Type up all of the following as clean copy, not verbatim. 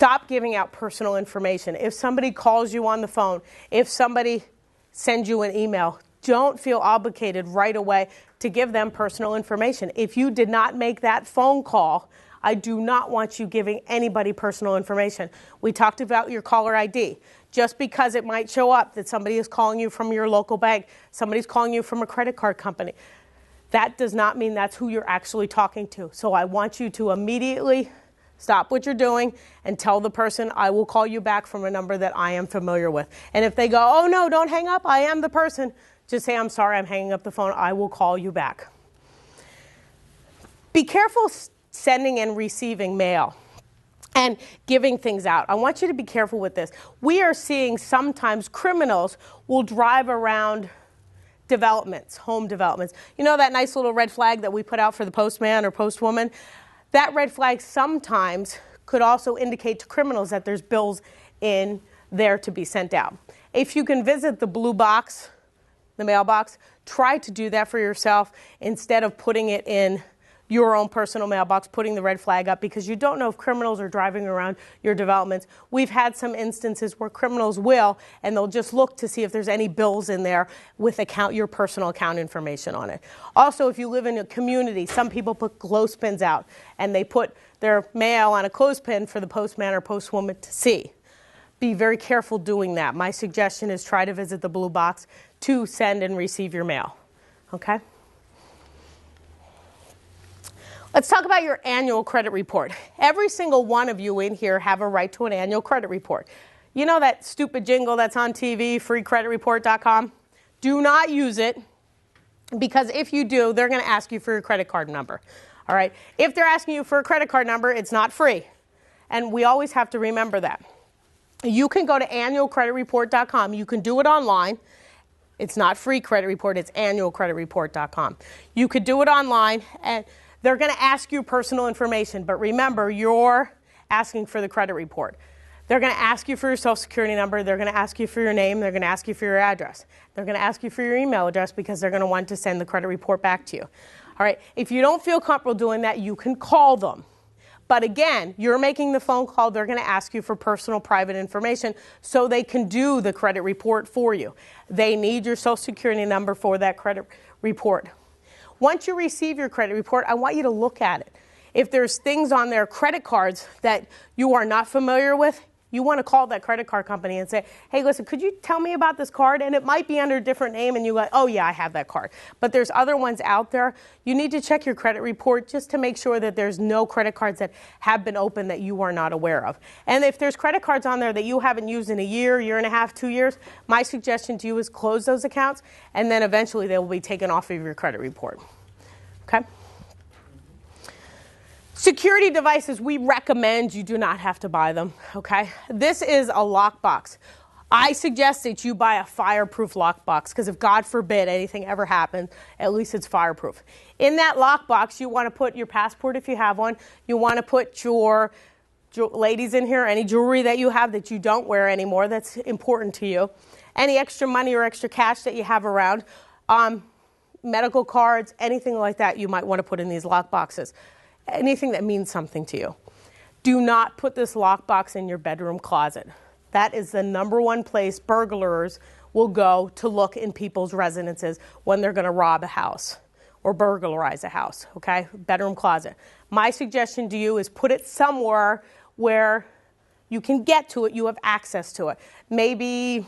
Stop giving out personal information. If somebody calls you on the phone, if somebody sends you an email, don't feel obligated right away to give them personal information. If you did not make that phone call, I do not want you giving anybody personal information. We talked about your caller ID. Just because it might show up that somebody is calling you from your local bank, somebody's calling you from a credit card company, that does not mean that's who you're actually talking to. So I want you to immediately stop what you're doing and tell the person, I will call you back from a number that I am familiar with. And if they go, oh no, don't hang up, I am the person, just say, I'm sorry, I'm hanging up the phone, I will call you back. Be careful sending and receiving mail and giving things out. I want you to be careful with this. We are seeing sometimes criminals will drive around developments, home developments. You know that nice little red flag that we put out for the postman or postwoman? That red flag sometimes could also indicate to criminals that there's bills in there to be sent out. If you can visit the blue box, the mailbox, try to do that for yourself instead of putting it in your own personal mailbox, putting the red flag up, because you don't know if criminals are driving around your developments. We've had some instances where criminals will, and they'll just look to see if there's any bills in there with your personal account information on it. Also, if you live in a community, some people put clothespins out, and they put their mail on a clothespin for the postman or postwoman to see. Be very careful doing that. My suggestion is try to visit the blue box to send and receive your mail. Okay? Let's talk about your annual credit report. Every single one of you in here have a right to an annual credit report. You know that stupid jingle that's on TV, freecreditreport.com? Do not use it, because if you do, they're going to ask you for your credit card number. All right? If they're asking you for a credit card number, it's not free. And we always have to remember that. You can go to annualcreditreport.com. You can do it online. It's not free credit report, it's annualcreditreport.com. You could do it online, and they're going to ask you personal information, but remember, you're asking for the credit report. They're going to ask you for your social security number. They're going to ask you for your name. They're going to ask you for your address. They're going to ask you for your email address, because they're going to want to send the credit report back to you. All right. If you don't feel comfortable doing that, you can call them. But again, you're making the phone call. They're going to ask you for personal, private information so they can do the credit report for you. They need your social security number for that credit report. Once you receive your credit report, I want you to look at it. If there's things on their credit cards that you are not familiar with, you want to call that credit card company and say, hey, listen, could you tell me about this card? And it might be under a different name, and you go, oh, yeah, I have that card. But there's other ones out there. You need to check your credit report just to make sure that there's no credit cards that have been opened that you are not aware of. And if there's credit cards on there that you haven't used in a year, year and a half, 2 years, my suggestion to you is close those accounts, and then eventually they will be taken off of your credit report. Okay? Security devices, we recommend you do not have to buy them, okay? This is a lockbox. I suggest that you buy a fireproof lockbox, because if God forbid anything ever happens, at least it's fireproof. In that lockbox, you want to put your passport if you have one. You want to put your, ladies in here, any jewelry that you have that you don't wear anymore that's important to you. Any extra money or extra cash that you have around. Medical cards, anything like that you might want to put in these lockboxes. Anything that means something to you. Do not put this lockbox in your bedroom closet. That is the number one place burglars will go to look in people's residences when they're going to rob a house or burglarize a house, okay? Bedroom closet. My suggestion to you is put it somewhere where you can get to it, you have access to it. Maybe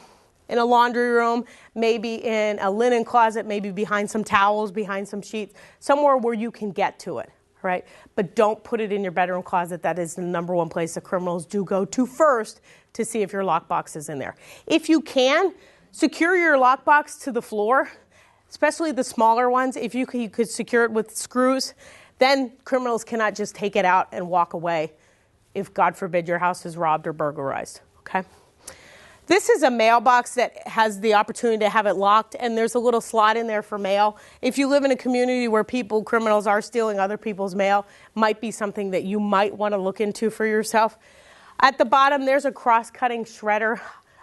in a laundry room, maybe in a linen closet, maybe behind some towels, behind some sheets, somewhere where you can get to it. Right? But don't put it in your bedroom closet. That is the number one place the criminals do go to first to see if your lockbox is in there. If you can, secure your lockbox to the floor, especially the smaller ones. If you could secure it with screws, then criminals cannot just take it out and walk away if, God forbid, your house is robbed or burglarized. Okay? This is a mailbox that has the opportunity to have it locked, and there's a little slot in there for mail. If you live in a community where criminals are stealing other people's mail, might be something that you might want to look into for yourself. At the bottom, there's a cross-cutting shredder.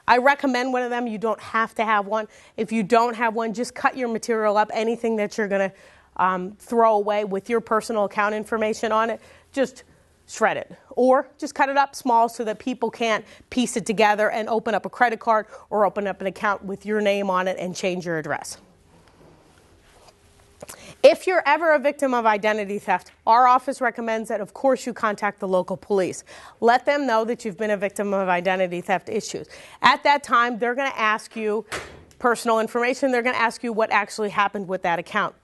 I recommend one of them. You don't have to have one. If you don't have one, just cut your material up. Anything that you're going to throw away with your personal account information on it, just shred it. Or just cut it up small so that people can't piece it together and open up a credit card or open up an account with your name on it and change your address. If you're ever a victim of identity theft, our office recommends that, of course, you contact the local police. Let them know that you've been a victim of identity theft issues. At that time, they're going to ask you personal information. They're going to ask you what actually happened with that account.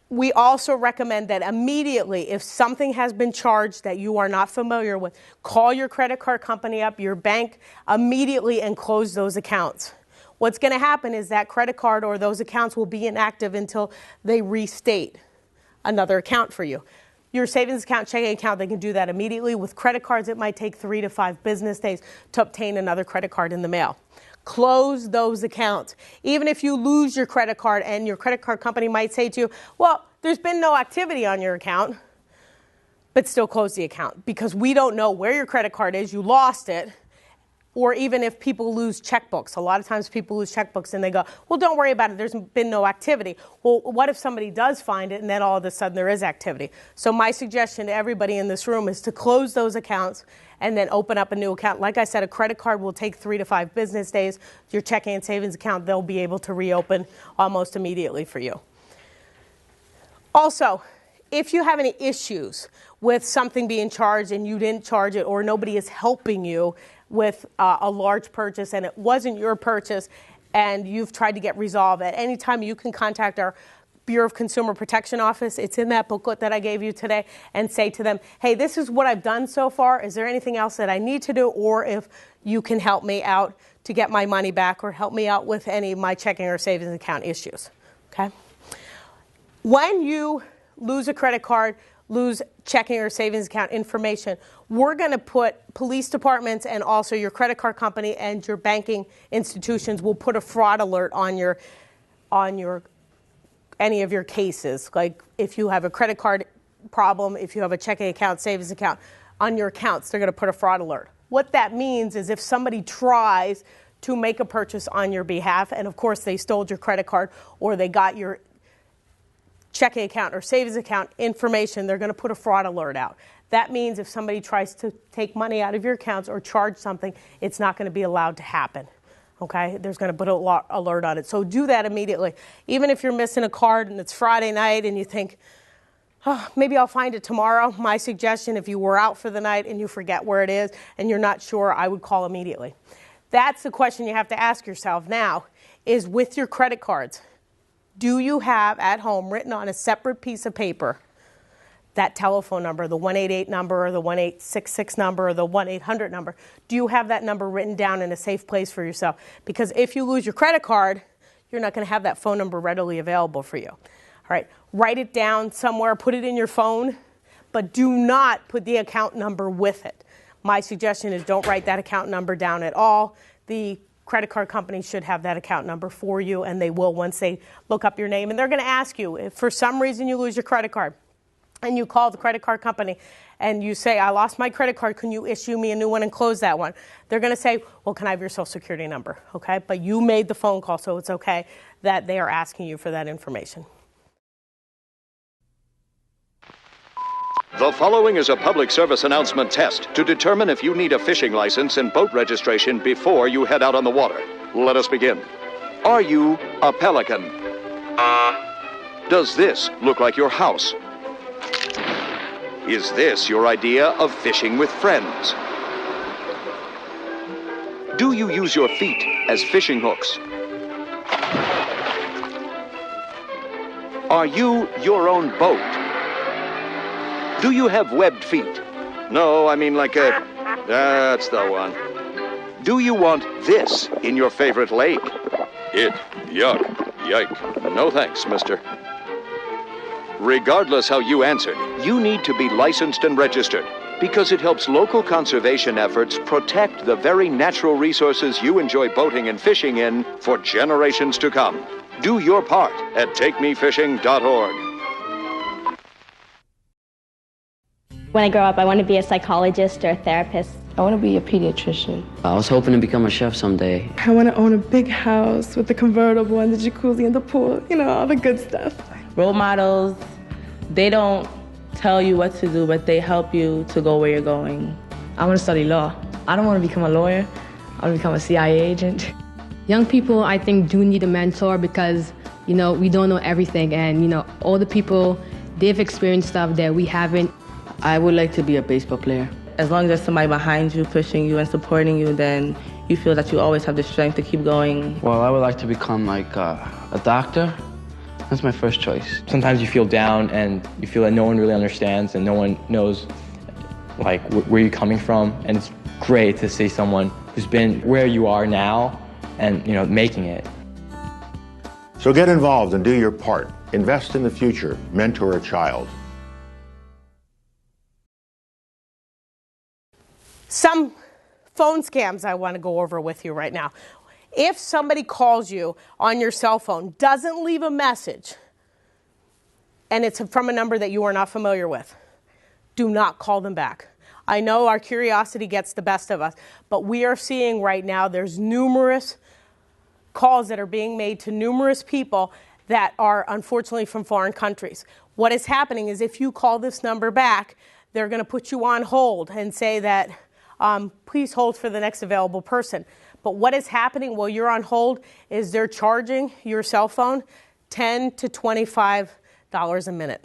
We also recommend that immediately, if something has been charged that you are not familiar with, call your credit card company up, your bank, immediately and close those accounts. What's going to happen is that credit card or those accounts will be inactive until they restate another account for you. Your savings account, checking account, they can do that immediately. With credit cards, it might take 3 to 5 business days to obtain another credit card in the mail. Close those accounts. Even if you lose your credit card and your credit card company might say to you, well, there's been no activity on your account, but still close the account because we don't know where your credit card is, you lost it. Or even if people lose checkbooks. A lot of times people lose checkbooks and they go, well, don't worry about it. There's been no activity. Well, what if somebody does find it and then all of a sudden there is activity? So my suggestion to everybody in this room is to close those accounts and then open up a new account. Like I said, a credit card will take 3 to 5 business days. Your checking and savings account, they'll be able to reopen almost immediately for you. Also, if you have any issues with something being charged and you didn't charge it or nobody is helping you with a large purchase and it wasn't your purchase and you've tried to get resolved, at any time you can contact our Bureau of Consumer Protection Office. It's in that booklet that I gave you today, and say to them, hey, this is what I've done so far. Is there anything else that I need to do? Or if you can help me out to get my money back or help me out with any of my checking or savings account issues. Okay? When you lose a credit card, lose checking or savings account information, we're going to put police departments and also your credit card company and your banking institutions will put a fraud alert on your any of your cases. Like if you have a credit card problem, if you have a checking account, savings account, on your accounts, they're going to put a fraud alert. What that means is if somebody tries to make a purchase on your behalf, and of course they stole your credit card or they got your checking account or savings account information, they're going to put a fraud alert out. That means if somebody tries to take money out of your accounts or charge something, it's not going to be allowed to happen. Okay? There's going to put an alert on it. So do that immediately. Even if you're missing a card and it's Friday night and you think, oh, maybe I'll find it tomorrow. My suggestion, if you were out for the night and you forget where it is and you're not sure, I would call immediately. That's the question you have to ask yourself now, is with your credit cards, do you have at home written on a separate piece of paper that telephone number, the 188 number or the 1866 number or the 1-800 number? Do you have that number written down in a safe place for yourself? Because if you lose your credit card, you're not going to have that phone number readily available for you. All right, write it down somewhere, put it in your phone, but do not put the account number with it. My suggestion is don't write that account number down at all. The credit card company should have that account number for you, and they will once they look up your name. And they're going to ask you, if for some reason you lose your credit card, and you call the credit card company and you say, I lost my credit card, can you issue me a new one and close that one? They're going to say, well, can I have your social security number? Okay, but you made the phone call, so it's okay that they are asking you for that information. The following is a public service announcement test to determine if you need a fishing license and boat registration before you head out on the water. Let us begin. Are you a pelican? Does this look like your house? Is this your idea of fishing with friends? Do you use your feet as fishing hooks? Are you your own boat? Do you have webbed feet? No, I mean like a... That's the one. Do you want this in your favorite lake? Yuck, yike. No thanks, mister. Regardless how you answered, you need to be licensed and registered because it helps local conservation efforts protect the very natural resources you enjoy boating and fishing in for generations to come. Do your part at takemefishing.org. When I grow up, I want to be a psychologist or a therapist. I want to be a pediatrician. I was hoping to become a chef someday. I want to own a big house with the convertible and the jacuzzi and the pool, you know, all the good stuff. Role models, they don't tell you what to do, but they help you to go where you're going. I want to study law. I don't want to become a lawyer. I want to become a CIA agent. Young people, I think, do need a mentor because, we don't know everything. And, all the people, they've experienced stuff that we haven't. I would like to be a baseball player. As long as there's somebody behind you, pushing you and supporting you, then you feel that you always have the strength to keep going. Well, I would like to become like a doctor. That's my first choice. Sometimes you feel down and you feel that no one really understands and no one knows like where you're coming from. And it's great to see someone who's been where you are now and making it. So get involved and do your part. Invest in the future. Mentor a child. Some phone scams I want to go over with you right now. If somebody calls you on your cell phone, doesn't leave a message, and it's from a number that you are not familiar with, do not call them back. I know our curiosity gets the best of us, but we are seeing right now there's numerous calls that are being made to numerous people that are unfortunately from foreign countries. What is happening is if you call this number back, they're going to put you on hold and say that, please hold for the next available person. But what is happening while you're on hold is they're charging your cell phone $10 to $25 a minute.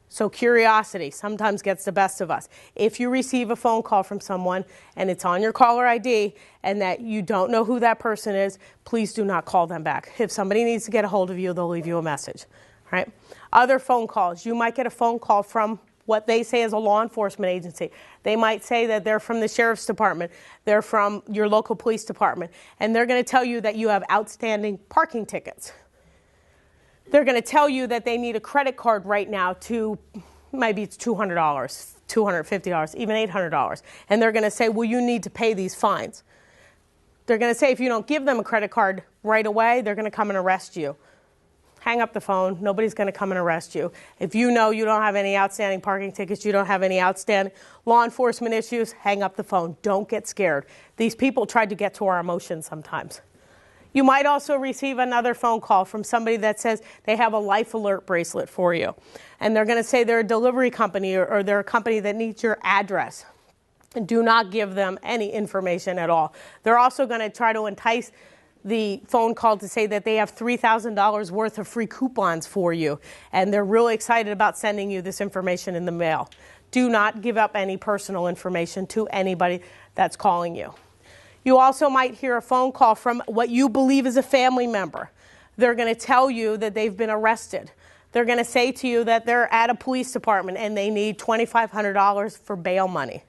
So curiosity sometimes gets the best of us. If you receive a phone call from someone and it's on your caller ID and that you don't know who that person is, please do not call them back. If somebody needs to get a hold of you, they'll leave you a message. Right? Other phone calls. You might get a phone call from what they say is a law enforcement agency. They might say that they're from the sheriff's department, they're from your local police department, and they're going to tell you that you have outstanding parking tickets. They're going to tell you that they need a credit card right now to, maybe it's $200, $250, even $800. And they're going to say, well, you need to pay these fines. They're going to say if you don't give them a credit card right away, they're going to come and arrest you. Hang up the phone. Nobody's going to come and arrest you. If you know you don't have any outstanding parking tickets, you don't have any outstanding law enforcement issues, hang up the phone. Don't get scared. These people try to get to our emotions sometimes. You might also receive another phone call from somebody that says they have a life alert bracelet for you. And they're going to say they're a delivery company or they're a company that needs your address. And do not give them any information at all. They're also going to try to entice the phone call to say that they have $3,000 worth of free coupons for you. And they're really excited about sending you this information in the mail. Do not give up any personal information to anybody that's calling you. You also might hear a phone call from what you believe is a family member. They're going to tell you that they've been arrested. They're going to say to you that they're at a police department and they need $2,500 for bail money.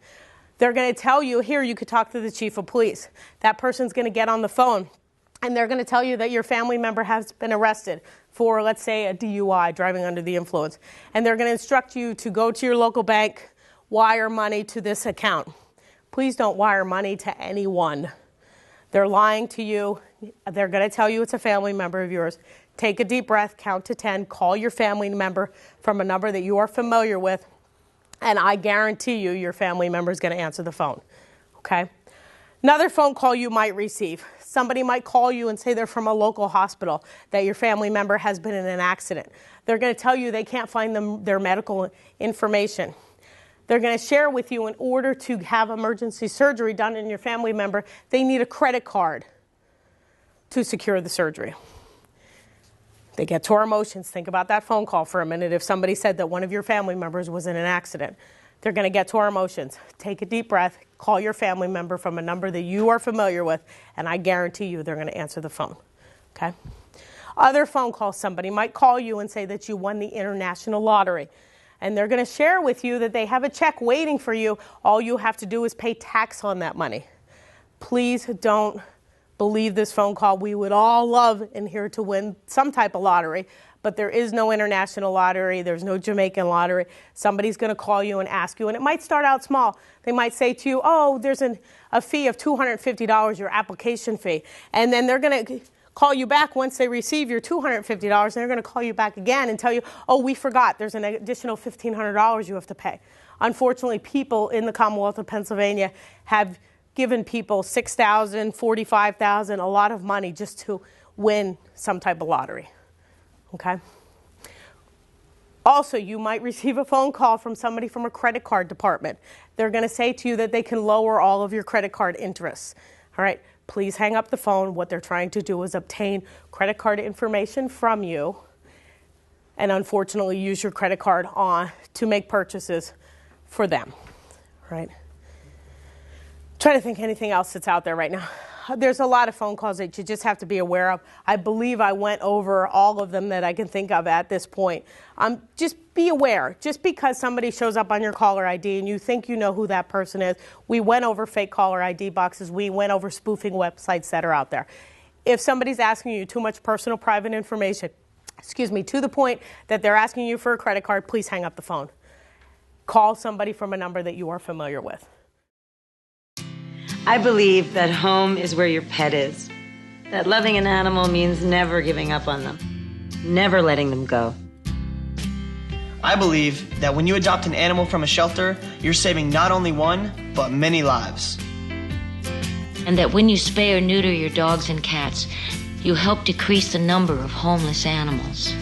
They're going to tell you, here, you could talk to the chief of police. That person's going to get on the phone and they're going to tell you that your family member has been arrested for, let's say, a DUI, driving under the influence. And they're going to instruct you to go to your local bank, wire money to this account. Please don't wire money to anyone. They're lying to you. They're going to tell you it's a family member of yours. Take a deep breath, count to 10, call your family member from a number that you are familiar with, and I guarantee you your family member is going to answer the phone. Okay? Another phone call you might receive. Somebody might call you and say they're from a local hospital, that your family member has been in an accident. They're going to tell you they can't find their medical information. They're going to share with you in order to have emergency surgery done in your family member, they need a credit card to secure the surgery. They get to our emotions. Think about that phone call for a minute. If somebody said that one of your family members was in an accident, they're going to get to our emotions. Take a deep breath, call your family member from a number that you are familiar with, and I guarantee you they're going to answer the phone. Okay? Other phone calls, somebody might call you and say that you won the international lottery. And they're going to share with you that they have a check waiting for you. All you have to do is pay tax on that money. Please don't believe this phone call. We would all love in here to win some type of lottery, but there is no international lottery. There's no Jamaican lottery. Somebody's going to call you and ask you, and it might start out small. They might say to you, oh, there's a fee of $250, your application fee. And then they're going to call you back once they receive your $250, and they're going to call you back again and tell you, oh, we forgot, there's an additional $1,500 you have to pay. Unfortunately, people in the Commonwealth of Pennsylvania have given people $6,000, $45,000, a lot of money just to win some type of lottery. Okay? Also, you might receive a phone call from somebody from a credit card department. They're going to say to you that they can lower all of your credit card interests. All right, please hang up the phone. What they're trying to do is obtain credit card information from you and unfortunately use your credit card to make purchases for them. Right? Trying to think anything else that's out there right now. There's a lot of phone calls that you just have to be aware of. I believe I went over all of them that I can think of at this point. Just be aware. Just because somebody shows up on your caller ID and you think you know who that person is, we went over fake caller ID boxes. We went over spoofing websites that are out there. If somebody's asking you too much personal private information, to the point that they're asking you for a credit card, please hang up the phone. Call somebody from a number that you are familiar with. I believe that home is where your pet is. That loving an animal means never giving up on them, never letting them go. I believe that when you adopt an animal from a shelter, you're saving not only one, but many lives. And that when you spay or neuter your dogs and cats, you help decrease the number of homeless animals.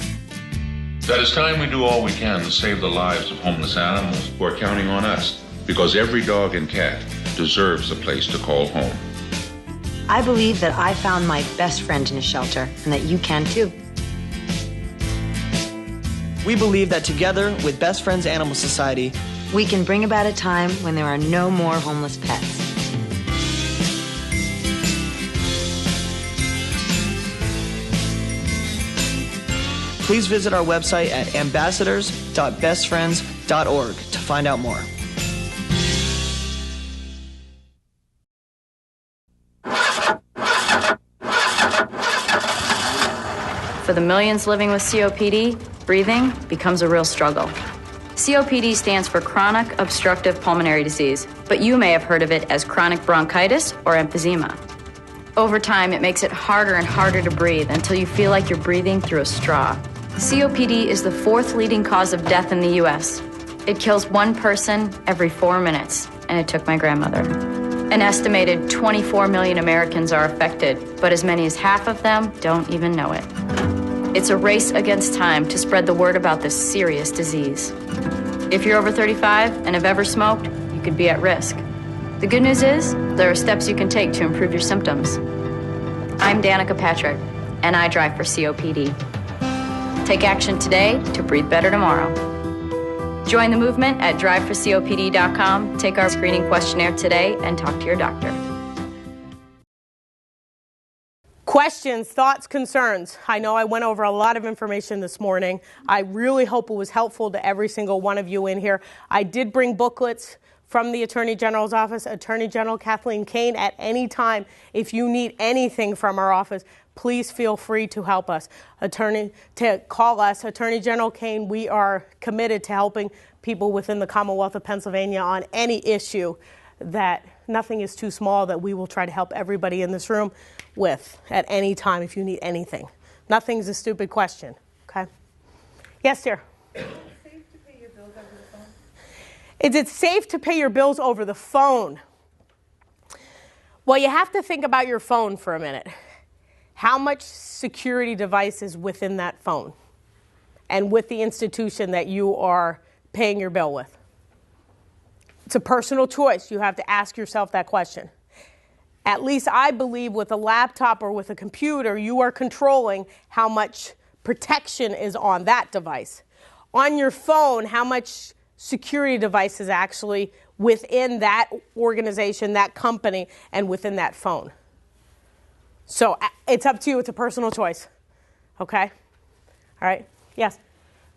That it's time we do all we can to save the lives of homeless animals who are counting on us, because every dog and cat deserves a place to call home. I believe that I found my best friend in a shelter, and that you can too. We believe that together with Best Friends Animal Society, we can bring about a time when there are no more homeless pets. Please visit our website at ambassadors.bestfriends.org to find out more. For the millions living with COPD, breathing becomes a real struggle. COPD stands for chronic obstructive pulmonary disease, but you may have heard of it as chronic bronchitis or emphysema. Over time, it makes it harder and harder to breathe until you feel like you're breathing through a straw. COPD is the 4th leading cause of death in the U.S. It kills one person every 4 minutes, and it took my grandmother. An estimated 24 million Americans are affected, but as many as half of them don't even know it. It's a race against time to spread the word about this serious disease. If you're over 35 and have ever smoked, you could be at risk. The good news is, there are steps you can take to improve your symptoms. I'm Danica Patrick, and I drive for COPD. Take action today to breathe better tomorrow. Join the movement at driveforcopd.com, take our screening questionnaire today, and talk to your doctor. Questions, thoughts, concerns. I know I went over a lot of information this morning. I really hope it was helpful to every single one of you in here. I did bring booklets from the Attorney General's office, Attorney General Kathleen Kane. At any time, if you need anything from our office, please feel free to help us. To call us, Attorney General Kane. We are committed to helping people within the Commonwealth of Pennsylvania on any issue that nothing is too small that we will try to help everybody in this room with at any time if you need anything. Nothing's a stupid question, okay? Yes, dear? Is it safe to pay your bills over the phone? Is it safe to pay your bills over the phone? Well, you have to think about your phone for a minute. How much security device is within that phone and with the institution that you are paying your bill with? It's a personal choice. You have to ask yourself that question. At least I believe with a laptop or with a computer, you are controlling how much protection is on that device. On your phone, how much security device is actually within that organization, that company, and within that phone. So it's up to you. It's a personal choice. Okay? All right? Yes?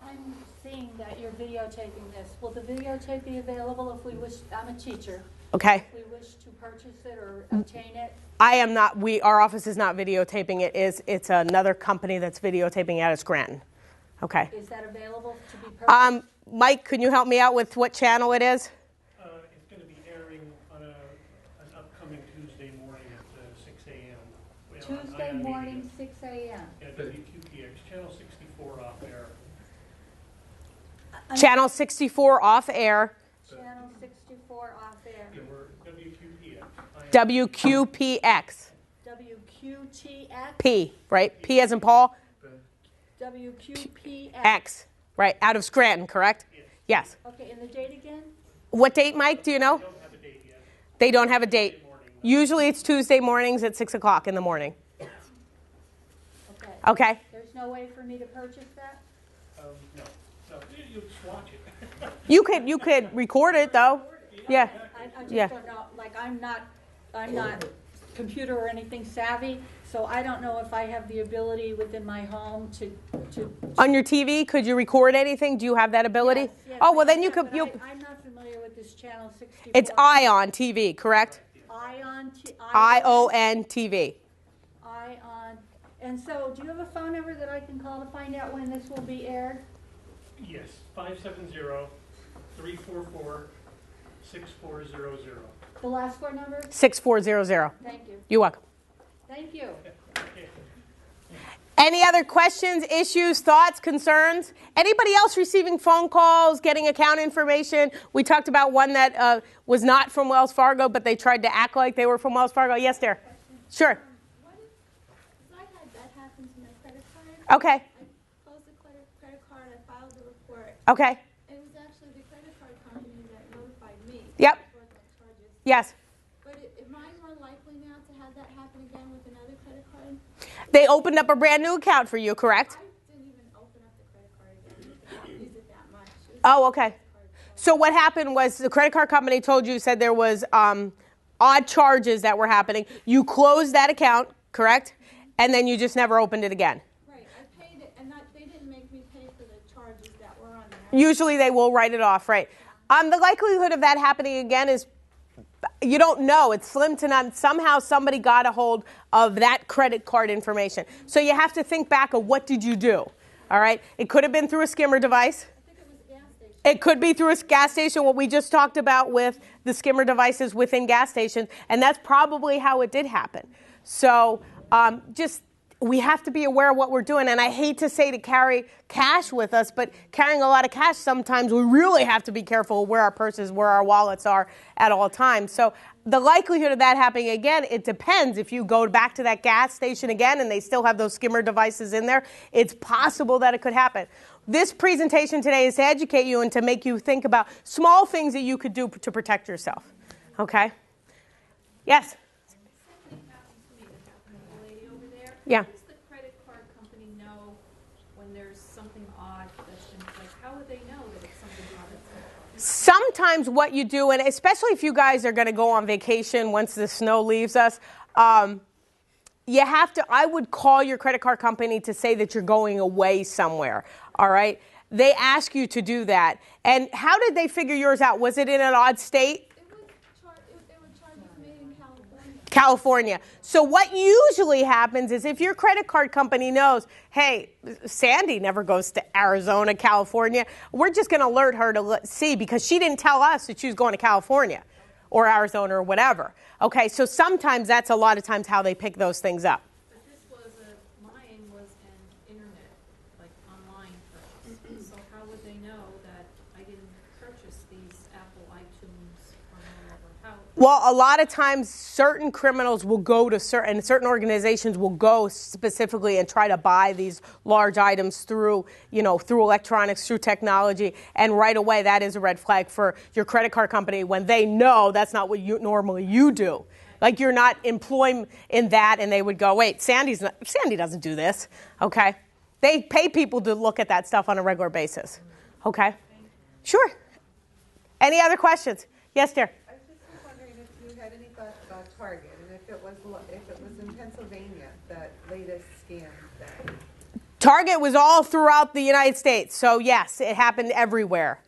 I'm seeing that you're videotaping this. Will the videotape be available if we wish? I'm a teacher. Okay. If we wish to purchase it or obtain it? I am not. Our office is not videotaping it. It's another company that's videotaping it out of Scranton. Okay. Is that available to be purchased? Mike, can you help me out with what channel it is? It's going to be airing on an upcoming Tuesday morning at 6 a.m. Tuesday morning, 6 a.m. At WQPX, Channel 64 off air. Channel 64 off air. Channel 64 off air. Yeah, we're WQPX. WQPX. WQTX. P, right? P as in Paul. WQPX. X, Right, out of Scranton, correct? Yes. Okay, and the date again? What date, Mike? Do you know? They don't have a date. Usually it's Tuesday mornings at 6 o'clock in the morning. Okay. There's no way for me to purchase that? No. You just watch it. You could record it though. Yeah. I just don't know. Like I'm not computer or anything savvy, so I don't know if I have the ability within my home to On your TV, could you record anything? Do you have that ability? Yes, oh well, then you could. I'm not familiar with this channel 64. It's ION TV, correct? ION TV. ION. And so, do you have a phone number that I can call to find out when this will be aired? Yes, 570-344-6400. The last four numbers? 6400. Thank you. You're welcome. Thank you. Any other questions, issues, thoughts, concerns? Anybody else receiving phone calls, getting account information? We talked about one that was not from Wells Fargo, but they tried to act like they were from Wells Fargo. Yes, dear. Sure. Okay. I closed the credit card, I filed the report. Okay. It was actually the credit card company that notified me. Yep. For the charges. Yes. But am I more likely now to have that happen again with another credit card? They opened up a brand new account for you, correct? I didn't even open up the credit card again. I didn't use it that much. Oh, okay. So what happened was the credit card company told you, said there was odd charges that were happening. You closed that account, correct? And then you just never opened it again. Usually they will write it off, right? The likelihood of that happening again is, you don't know. It's slim to none. Somehow somebody got a hold of that credit card information. So you have to think back of what did you do, all right? It could have been through a skimmer device. It could be through a gas station, what we just talked about with the skimmer devices within gas stations, and that's probably how it did happen. So we have to be aware of what we're doing. And I hate to say to carry cash with us, but carrying a lot of cash, sometimes we really have to be careful where our purses, where our wallets are at all times. So the likelihood of that happening again, it depends. If you go back to that gas station again and they still have those skimmer devices in there, it's possible that it could happen. This presentation today is to educate you and to make you think about small things that you could do to protect yourself. Okay? Yes? Yeah. How does the credit card company know when there's something odd that's been like? How would they know that it's something odd that's been? Sometimes what you do, and especially if you guys are going to go on vacation once the snow leaves us, you have to. I would call your credit card company to say that you're going away somewhere. All right. They ask you to do that. And how did they figure yours out? Was it in an odd state? California. So what usually happens is if your credit card company knows, hey, Sandy never goes to Arizona, California, we're just going to alert her to see because she didn't tell us that she was going to California or Arizona or whatever. Okay, so sometimes that's a lot of times how they pick those things up. But this was mine was an internet, like online purchase. So how would they know that I didn't purchase these Apple iTunes or whatever? How? Well, a lot of times certain criminals will go to certain organizations will go specifically and try to buy these large items through electronics, through technology, and right away that is a red flag for your credit card company when they know that's not what normally you do. Like you're not employed in that, and they would go, wait, Sandy doesn't do this, okay? They pay people to look at that stuff on a regular basis, okay? Sure. Any other questions? Yes, dear. Had any thoughts about Target, and if it was in Pennsylvania, that latest scam that Target was all throughout the United States, so yes, it happened everywhere.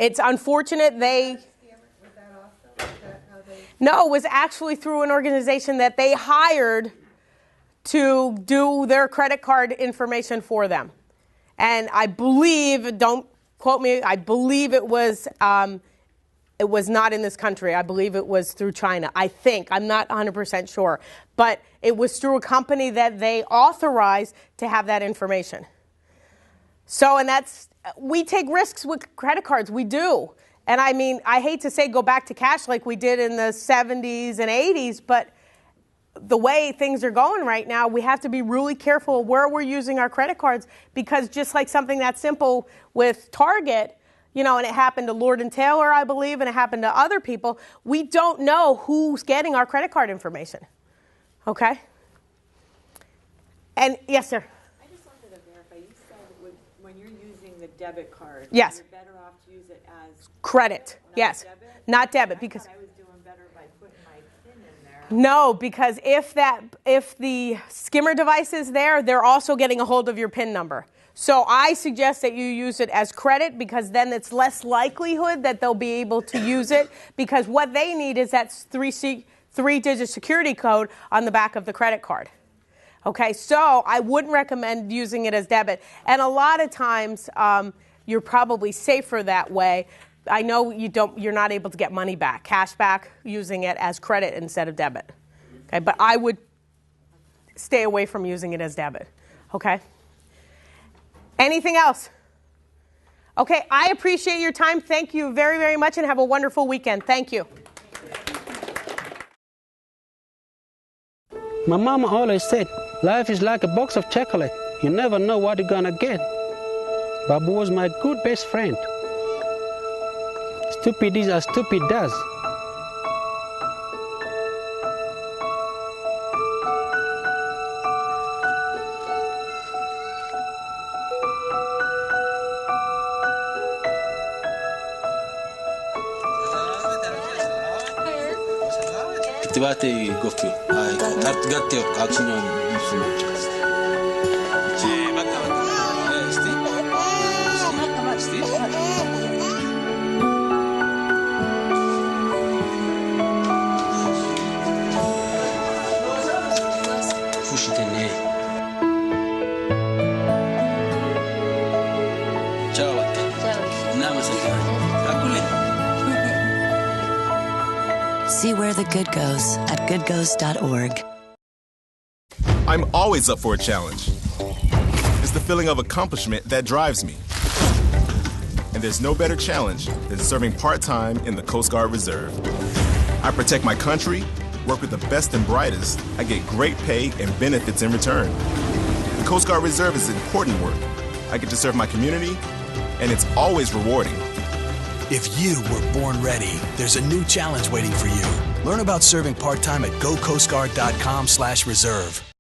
It's unfortunate they. No, it was actually through an organization that they hired to do their credit card information for them, and I believe, don't quote me, I believe it was. It was not in this country. I believe it was through China. I think. I'm not 100% sure. But it was through a company that they authorized to have that information. So, and we take risks with credit cards. We do. And I mean, I hate to say go back to cash like we did in the 70s and 80s, but the way things are going right now, we have to be really careful where we're using our credit cards, because just like something that simple with Target, and it happened to Lord & Taylor, I believe, and it happened to other people, we don't know who's getting our credit card information. Okay? And yes, sir. I just wanted to verify, you said when you're using the debit card, yes, you're better off to use it as credit. Yes, debit? Not debit, because I was doing better by putting my PIN in there. No, because if the skimmer device is there, they're also getting a hold of your PIN number. So I suggest that you use it as credit, because then it's less likelihood that they'll be able to use it, because what they need is that three-digit security code on the back of the credit card. Okay, so I wouldn't recommend using it as debit. And a lot of times you're probably safer that way. I know you're not able to get money back, cash back, using it as credit instead of debit. Okay, but I would stay away from using it as debit. Okay? Anything else? Okay, I appreciate your time. Thank you very, very much, and have a wonderful weekend. Thank you. My mama always said, life is like a box of chocolate. You never know what you're gonna get. Babu was my good best friend. Stupid is as stupid does. اتباعتي قفي قلت اكشن See where the good goes at goodgoes.org. I'm always up for a challenge. It's the feeling of accomplishment that drives me. And there's no better challenge than serving part-time in the Coast Guard Reserve. I protect my country, work with the best and brightest, I get great pay and benefits in return. The Coast Guard Reserve is important work. I get to serve my community, and it's always rewarding. If you were born ready, there's a new challenge waiting for you. Learn about serving part-time at gocoastguard.com/reserve.